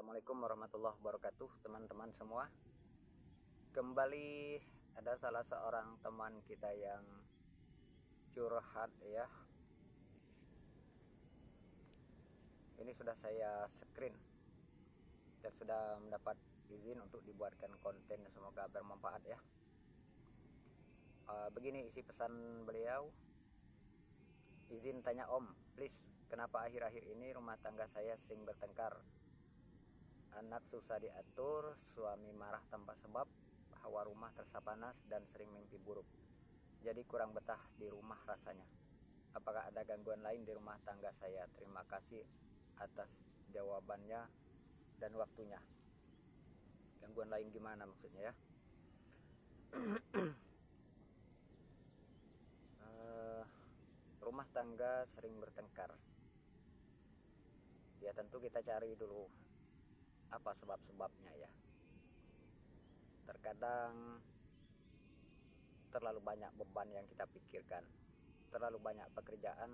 Assalamualaikum warahmatullahi wabarakatuh, teman-teman semua. Kembali ada salah seorang teman kita yang curhat ya. Ini sudah saya screen dan sudah mendapat izin untuk dibuatkan konten, semoga bermanfaat ya. Begini isi pesan beliau. Izin tanya Om, please, kenapa akhir-akhir ini rumah tangga saya sering bertengkar? Anak susah diatur, suami marah tanpa sebab, hawa rumah terasa panas dan sering mimpi buruk. Jadi kurang betah di rumah rasanya. Apakah ada gangguan lain di rumah tangga saya? Terima kasih atas jawabannya dan waktunya. Gangguan lain gimana maksudnya ya? Rumah tangga sering bertengkar. Ya tentu kita cari dulu apa sebab-sebabnya ya. Terkadang terlalu banyak beban yang kita pikirkan, terlalu banyak pekerjaan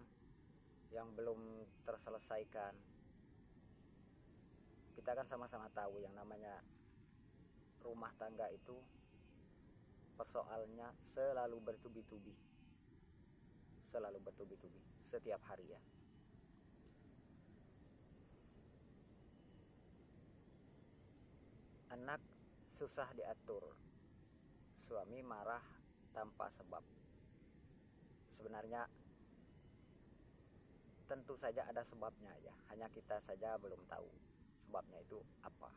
yang belum terselesaikan. Kita kan sama-sama tahu yang namanya rumah tangga itu persoalannya selalu bertubi-tubi, setiap hari ya. Anak susah diatur, suami marah tanpa sebab. Sebenarnya tentu saja ada sebabnya ya, hanya kita saja belum tahu sebabnya itu apa.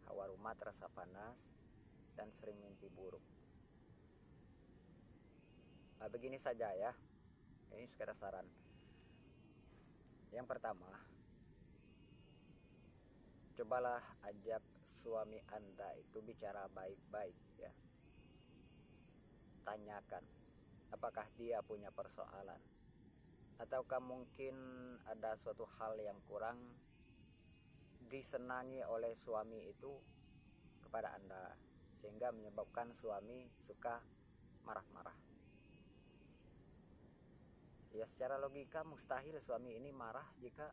Hawa rumah terasa panas dan sering mimpi buruk. Begini saja ya, ini sekedar saran. Yang pertama, cobalah ajak suami Anda itu bicara baik-baik ya. Tanyakan apakah dia punya persoalan, ataukah mungkin ada suatu hal yang kurang disenangi oleh suami itu kepada Anda, sehingga menyebabkan suami suka marah-marah. Ya secara logika mustahil suami ini marah jika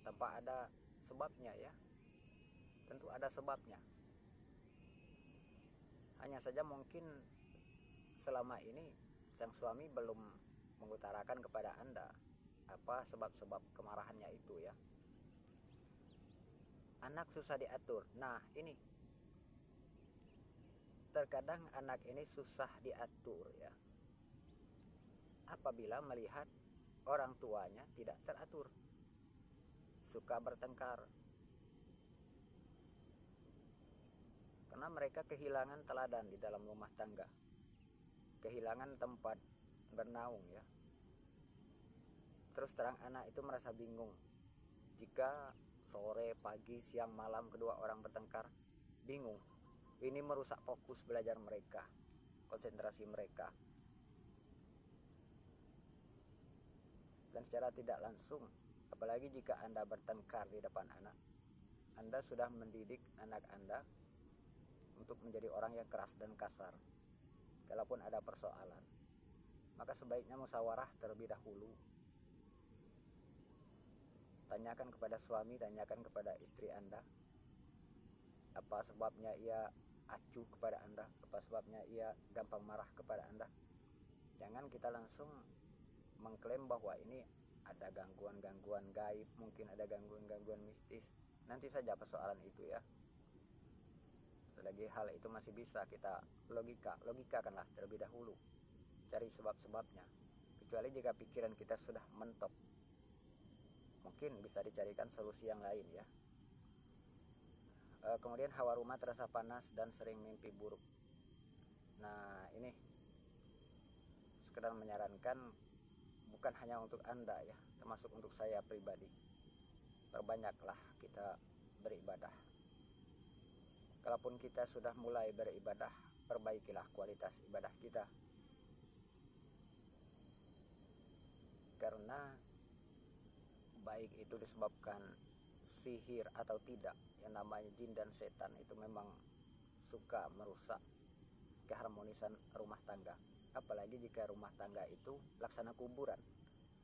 tanpa ada sebabnya ya. Tentu ada sebabnya. Hanya saja mungkin selama ini sang suami belum mengutarakan kepada Anda apa sebab-sebab kemarahannya itu ya. Anak susah diatur. Nah ini, terkadang anak ini susah diatur ya apabila melihat orang tuanya tidak teratur, suka bertengkar. Karena mereka kehilangan teladan di dalam rumah tangga, kehilangan tempat bernaung ya. Terus terang anak itu merasa bingung jika sore, pagi, siang, malam kedua orang bertengkar. Bingung. Ini merusak fokus belajar mereka, konsentrasi mereka. Dan secara tidak langsung, apalagi jika Anda bertengkar di depan anak, Anda sudah mendidik anak Anda untuk menjadi orang yang keras dan kasar. Kalaupun ada persoalan, maka sebaiknya musyawarah terlebih dahulu. Tanyakan kepada suami, tanyakan kepada istri Anda, apa sebabnya ia acuh kepada Anda, apa sebabnya ia gampang marah kepada Anda. Jangan kita langsung mengklaim bahwa ini ada gangguan-gangguan gaib, mungkin ada gangguan-gangguan mistis. Nanti saja persoalan itu ya. Selagi hal itu masih bisa kita logikakanlah terlebih dahulu, cari sebab-sebabnya. Kecuali jika pikiran kita sudah mentok, mungkin bisa dicarikan solusi yang lain ya. Kemudian hawa rumah terasa panas dan sering mimpi buruk. Nah ini sekedar menyarankan, bukan hanya untuk Anda ya, termasuk untuk saya pribadi. Perbanyaklah kita beribadah. Kalaupun kita sudah mulai beribadah, perbaikilah kualitas ibadah kita. Karena baik itu disebabkan sihir atau tidak, yang namanya jin dan setan itu memang suka merusak keharmonisan rumah tangga. Apalagi jika rumah tangga itu laksana kuburan.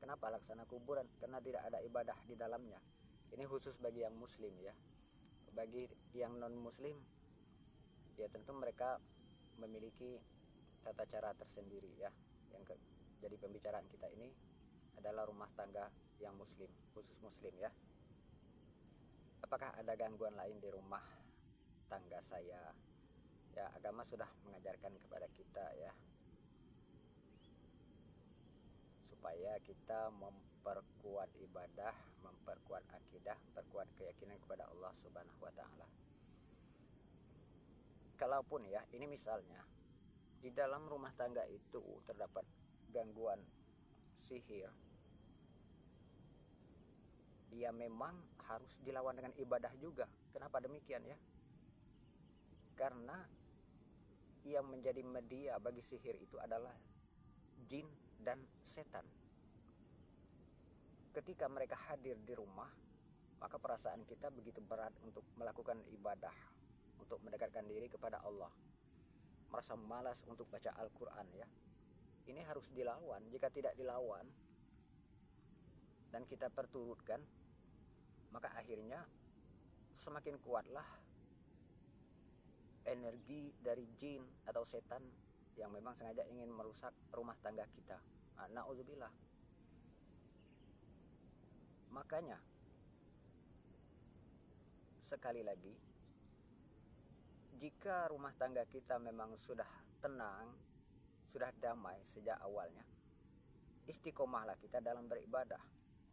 Kenapa laksana kuburan? Karena tidak ada ibadah di dalamnya. Ini khusus bagi yang muslim ya. Bagi yang non muslim ya tentu mereka memiliki tata cara tersendiri ya. Jadi pembicaraan kita ini adalah rumah tangga yang muslim, khusus muslim ya. Apakah ada gangguan lain di rumah tangga saya? Ya, agama sudah mengajarkan kepada kita ya, supaya kita memperkuat ibadah, memperkuat akidah, memperkuat keyakinan kepada Allah Subhanahu wa taala. Kalaupun ya, ini misalnya di dalam rumah tangga itu terdapat gangguan sihir, ya memang harus dilawan dengan ibadah juga. Kenapa demikian ya? Karena yang menjadi media bagi sihir itu adalah jin dan setan. Ketika mereka hadir di rumah, maka perasaan kita begitu berat untuk melakukan ibadah, untuk mendekatkan diri kepada Allah. Merasa malas untuk baca Al-Quran ya. Ini harus dilawan. Jika tidak dilawan dan kita perturutkan, maka akhirnya semakin kuatlah energi dari jin atau setan yang memang sengaja ingin merusak rumah tangga kita. Na'udzubillah. Makanya sekali lagi, jika rumah tangga kita memang sudah tenang, sudah damai sejak awalnya, istiqomahlah kita dalam beribadah.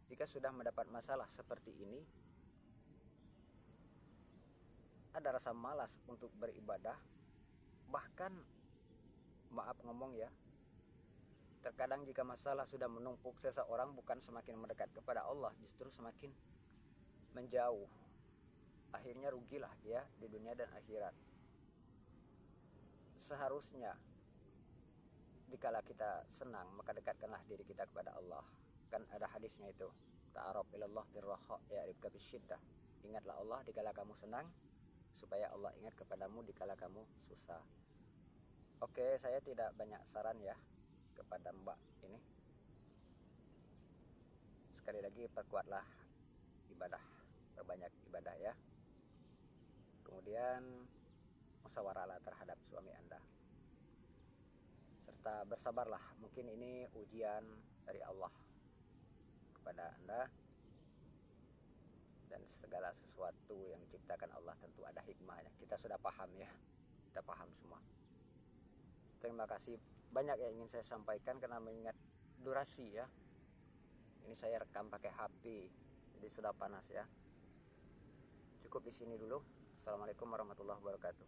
Jika sudah mendapat masalah seperti ini, ada rasa malas untuk beribadah, bahkan maaf ngomong ya, terkadang jika masalah sudah menumpuk, seseorang bukan semakin mendekat kepada Allah, justru semakin menjauh. Akhirnya rugilah dia di dunia dan akhirat. Seharusnya dikala kita senang, maka dekatkanlah diri kita kepada Allah. Kan ada hadisnya itu, ta'aruf ilallah birraha ya'rifka bisyiddah. Ingatlah Allah dikala kamu senang, supaya Allah ingat kepadamu dikala kamu susah. Oke, saya tidak banyak saran ya kepada Mbak ini. Sekali lagi, perkuatlah ibadah, perbanyak ibadah ya. Kemudian musyawarahlah terhadap suami Anda, serta bersabarlah. Mungkin ini ujian dari Allah kepada Anda, dan segala sesuatu yang diciptakan Allah tentu ada hikmahnya. Kita sudah paham ya, kita paham semua. Terima kasih banyak yang ingin saya sampaikan karena mengingat durasi ya. Ini saya rekam pakai HP, jadi sudah panas ya. Cukup di sini dulu. Assalamualaikum warahmatullahi wabarakatuh.